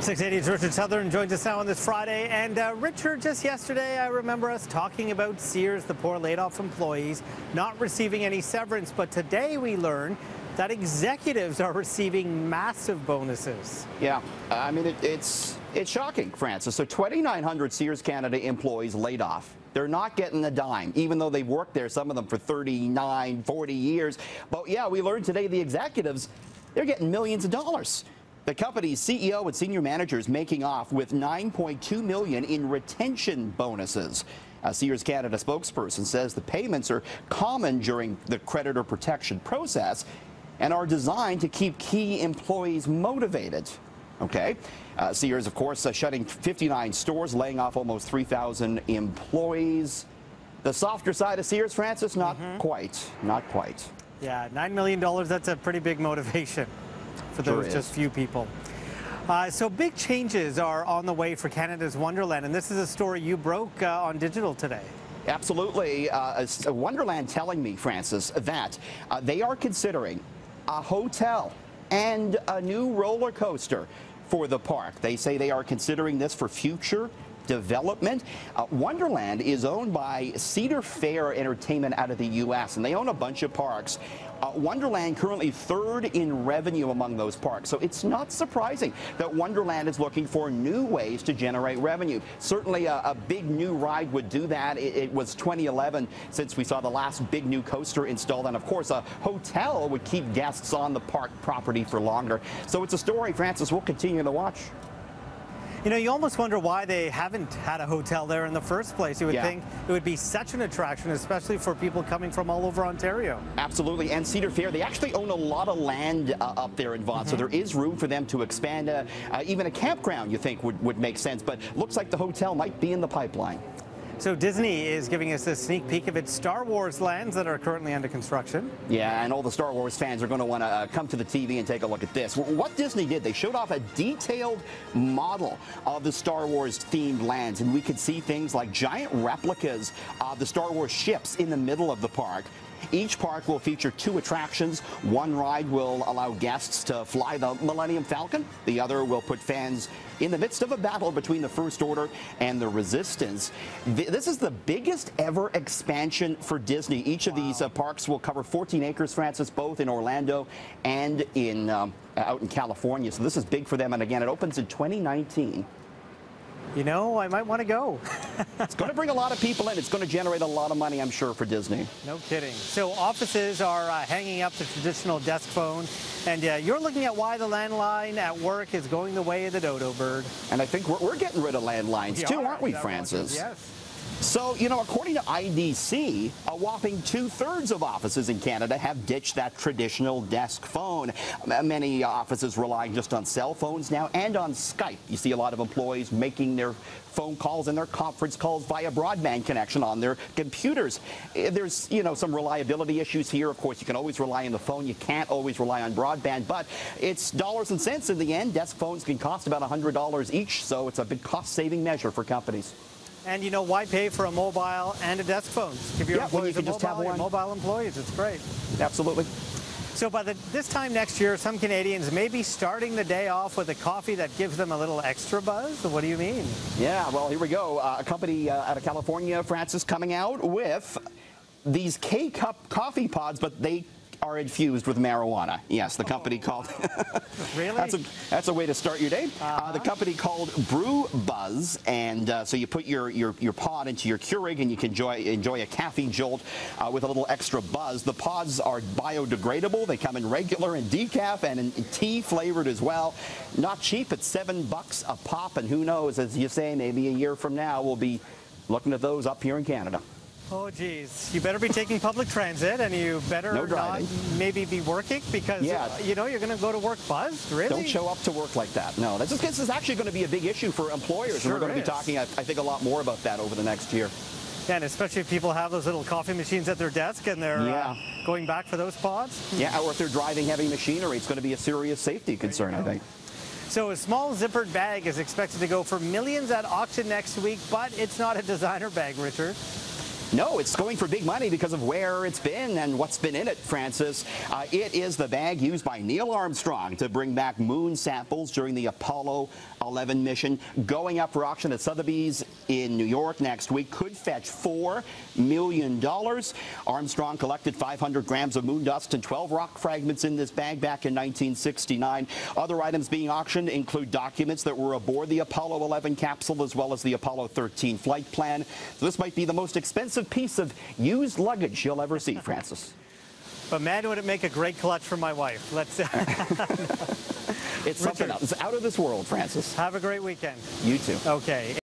680's Richard Southern joins us now on this Friday. And Richard, just yesterday, I remember us talking about Sears, the poor laid-off employees, not receiving any severance. But today we learn that executives are receiving massive bonuses. Yeah, I mean, it's shocking, Francis. So 2,900 Sears Canada employees laid off. They're not getting a dime, even though they've worked there, some of them for 39, 40 years. But yeah, we learned today the executives, they're getting millions of dollars. The company's CEO and senior managers making off with $9.2 million in retention bonuses. A Sears Canada spokesperson says the payments are common during the creditor protection process and are designed to keep key employees motivated. Okay. Sears, of course, shutting 59 stores, laying off almost 3,000 employees. The softer side of Sears, Francis, not quite. Not quite. Yeah, $9 million, that's a pretty big motivation for those just few people. So big changes are on the way for Canada's Wonderland, and this is a story you broke on digital today. Absolutely. Wonderland telling me, Francis, that they are considering a hotel and a new roller coaster for the park. They say they are considering this for future development. Wonderland is owned by Cedar Fair Entertainment out of the U.S., and they own a bunch of parks. Wonderland currently third in revenue among those parks, so it's not surprising that Wonderland is looking for new ways to generate revenue. Certainly a big new ride would do that. It was 2011 since we saw the last big new coaster installed, and of course a hotel would keep guests on the park property for longer. So it's a story, Francis, we'll continue to watch. You know, you almost wonder why they haven't had a hotel there in the first place. You would think it would be such an attraction, especially for people coming from all over Ontario. Absolutely. And Cedar Fair, they actually own a lot of land up there in Vaughan, so there is room for them to expand. Even a campground, you think, would make sense. But looks like the hotel might be in the pipeline. So Disney is giving us a sneak peek of its Star Wars lands that are currently under construction. Yeah, and all the Star Wars fans are going to want to come to the TV and take a look at this. What Disney did, they showed off a detailed model of the Star Wars themed lands, and we could see things like giant replicas of the Star Wars ships in the middle of the park. Each park will feature 2 attractions. One ride will allow guests to fly the Millennium Falcon. The other will put fans in the midst of a battle between the First Order and the Resistance. This is the biggest ever expansion for Disney. Each of these parks will cover 14 acres, Francis, both in Orlando and in out in California. So this is big for them. And again, it opens in 2019. You know, I might want to go. It's going to bring a lot of people in. It's going to generate a lot of money, I'm sure, for Disney. No kidding. So offices are hanging up the traditional desk phone, and you're looking at why the landline at work is going the way of the dodo bird. And I think we're getting rid of landlines too, aren't we, Francis? Yes. So, you know, according to IDC, a whopping 2/3 of offices in Canada have ditched that traditional desk phone. Many offices relying just on cell phones now and on Skype. You see a lot of employees making their phone calls and their conference calls via broadband connection on their computers. There's, you know, some reliability issues here. Of course, you can always rely on the phone. You can't always rely on broadband, but it's dollars and cents in the end. Desk phones can cost about $100 each, so it's a big cost-saving measure for companies. And, you know, why pay for a mobile and a desk phone? Give your employees when you can just have one. Mobile employees. It's great. Absolutely. So by this time next year, some Canadians may be starting the day off with a coffee that gives them a little extra buzz. What do you mean? Yeah, well, here we go. A company out of California, Francis, coming out with these K-Cup coffee pods, but they are infused with marijuana. Yes, the company called... Really? That's a way to start your day. The company called Brew Buzz, and so you put your pod into your Keurig and you can enjoy a caffeine jolt with a little extra buzz. The pods are biodegradable. They come in regular and decaf and in tea flavored as well. Not cheap. It's $7 a pop, and who knows, as you say, maybe a year from now we'll be looking at those up here in Canada. Oh, geez. You better be taking public transit, and you better not maybe be working, because, you know, you're going to go to work buzzed. Really? Don't show up to work like that. No, this is actually going to be a big issue for employers, and we're going to be talking, I think, a lot more about that over the next year. Yeah, and especially if people have those little coffee machines at their desk and they're going back for those pods. Yeah, or if they're driving heavy machinery, it's going to be a serious safety concern, I think. So a small zippered bag is expected to go for millions at auction next week, but it's not a designer bag, Richard. No, it's going for big money because of where it's been and what's been in it, Francis. It is the bag used by Neil Armstrong to bring back moon samples during the Apollo 11 mission. Going up for auction at Sotheby's in New York next week. Could fetch $4 million. Armstrong collected 500 grams of moon dust and 12 rock fragments in this bag back in 1969. Other items being auctioned include documents that were aboard the Apollo 11 capsule as well as the Apollo 13 flight plan. So this might be the most expensive piece of used luggage you'll ever see, Francis. But man, would it make a great clutch for my wife. Let's. It's something else. It's out of this world, Francis. Have a great weekend. You too. Okay.